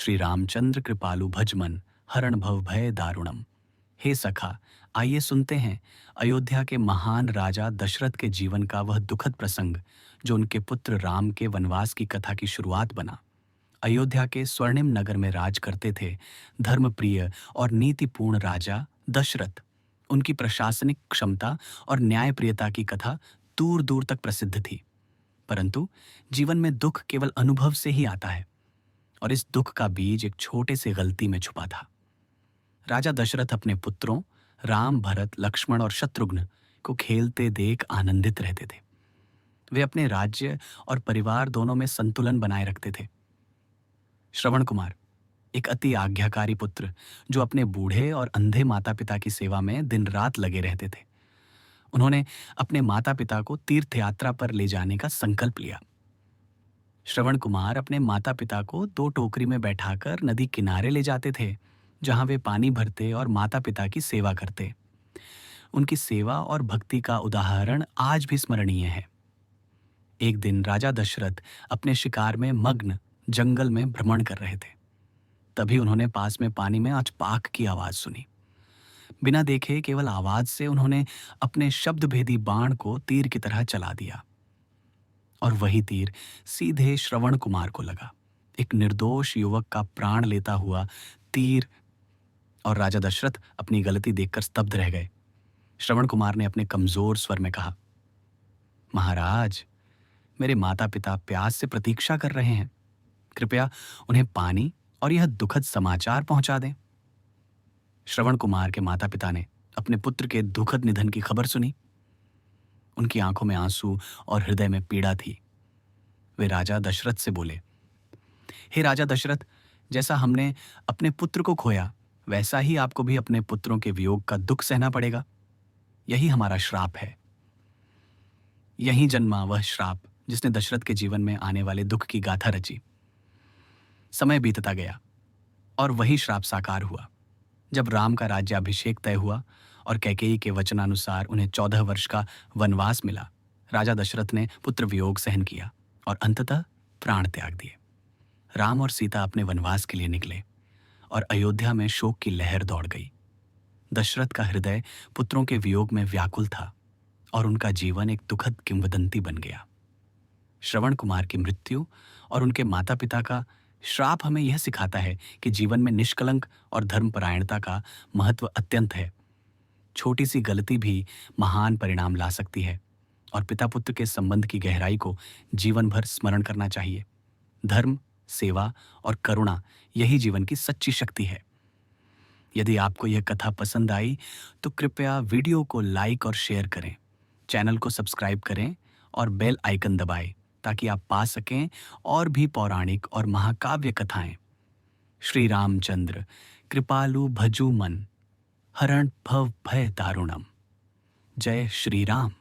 श्री रामचंद्र कृपालु भजमन, हरण भव भय दारुणम। हे सखा, आइए सुनते हैं अयोध्या के महान राजा दशरथ के जीवन का वह दुखद प्रसंग जो उनके पुत्र राम के वनवास की कथा की शुरुआत बना। अयोध्या के स्वर्णिम नगर में राज करते थे धर्मप्रिय और नीतिपूर्ण राजा दशरथ। उनकी प्रशासनिक क्षमता और न्यायप्रियता की कथा दूर दूर तक प्रसिद्ध थी। परंतु जीवन में दुख केवल अनुभव से ही आता है, और इस दुख का बीज एक छोटे से गलती में छुपा था। राजा दशरथ अपने पुत्रों राम, भरत, लक्ष्मण और शत्रुघ्न को खेलते देख आनंदित रहते थे। वे अपने राज्य और परिवार दोनों में संतुलन बनाए रखते थे। श्रवण कुमार, एक अति आज्ञाकारी पुत्र जो अपने बूढ़े और अंधे माता पिता की सेवा में दिन रात लगे रहते थे। उन्होंने अपने माता पिता को तीर्थ यात्रा पर ले जाने का संकल्प लिया। श्रवण कुमार अपने माता पिता को 2 टोकरी में बैठाकर नदी किनारे ले जाते थे, जहां वे पानी भरते और माता पिता की सेवा करते। उनकी सेवा और भक्ति का उदाहरण आज भी स्मरणीय है। एक दिन राजा दशरथ अपने शिकार में मग्न जंगल में भ्रमण कर रहे थे। तभी उन्होंने पास में पानी में अचपाक की आवाज सुनी। बिना देखे, केवल आवाज से उन्होंने अपने शब्दभेदी बाण को तीर की तरह चला दिया, और वही तीर सीधे श्रवण कुमार को लगा। एक निर्दोष युवक का प्राण लेता हुआ तीर। और राजा दशरथ अपनी गलती देखकर स्तब्ध रह गए। श्रवण कुमार ने अपने कमजोर स्वर में कहा, महाराज, मेरे माता पिता प्यास से प्रतीक्षा कर रहे हैं। कृपया उन्हें पानी और यह दुखद समाचार पहुंचा दें। श्रवण कुमार के माता पिता ने अपने पुत्र के दुखद निधन की खबर सुनी। उनकी आंखों में आंसू और हृदय में पीड़ा थी। वे राजा दशरथ से बोले, हे राजा दशरथ, जैसा हमने अपने पुत्र को खोया, वैसा ही आपको भी अपने पुत्रों के वियोग का दुख सहना पड़ेगा। यही हमारा श्राप है। यही जन्मा वह श्राप जिसने दशरथ के जीवन में आने वाले दुख की गाथा रची। समय बीतता गया और वही श्राप साकार हुआ। जब राम का राज्याभिषेक तय हुआ और कैकेयी के वचनानुसार उन्हें 14 वर्ष का वनवास मिला, राजा दशरथ ने पुत्र वियोग सहन किया और अंततः प्राण त्याग दिए। राम और सीता अपने वनवास के लिए निकले और अयोध्या में शोक की लहर दौड़ गई। दशरथ का हृदय पुत्रों के वियोग में व्याकुल था और उनका जीवन एक दुखद किंवदंती बन गया। श्रवण कुमार की मृत्यु और उनके माता पिता का श्राप हमें यह सिखाता है कि जीवन में निष्कलंक और धर्मपरायणता का महत्व अत्यंत है। छोटी सी गलती भी महान परिणाम ला सकती है, और पिता पुत्र के संबंध की गहराई को जीवन भर स्मरण करना चाहिए। धर्म, सेवा और करुणा यही जीवन की सच्ची शक्ति है। यदि आपको यह कथा पसंद आई तो कृपया वीडियो को लाइक और शेयर करें, चैनल को सब्सक्राइब करें और बेल आइकन दबाएं ताकि आप पा सकें और भी पौराणिक और महाकाव्य कथाएं। श्री रामचंद्र कृपालु भजू मन, हरण भव भय दारुणम। जय श्री राम।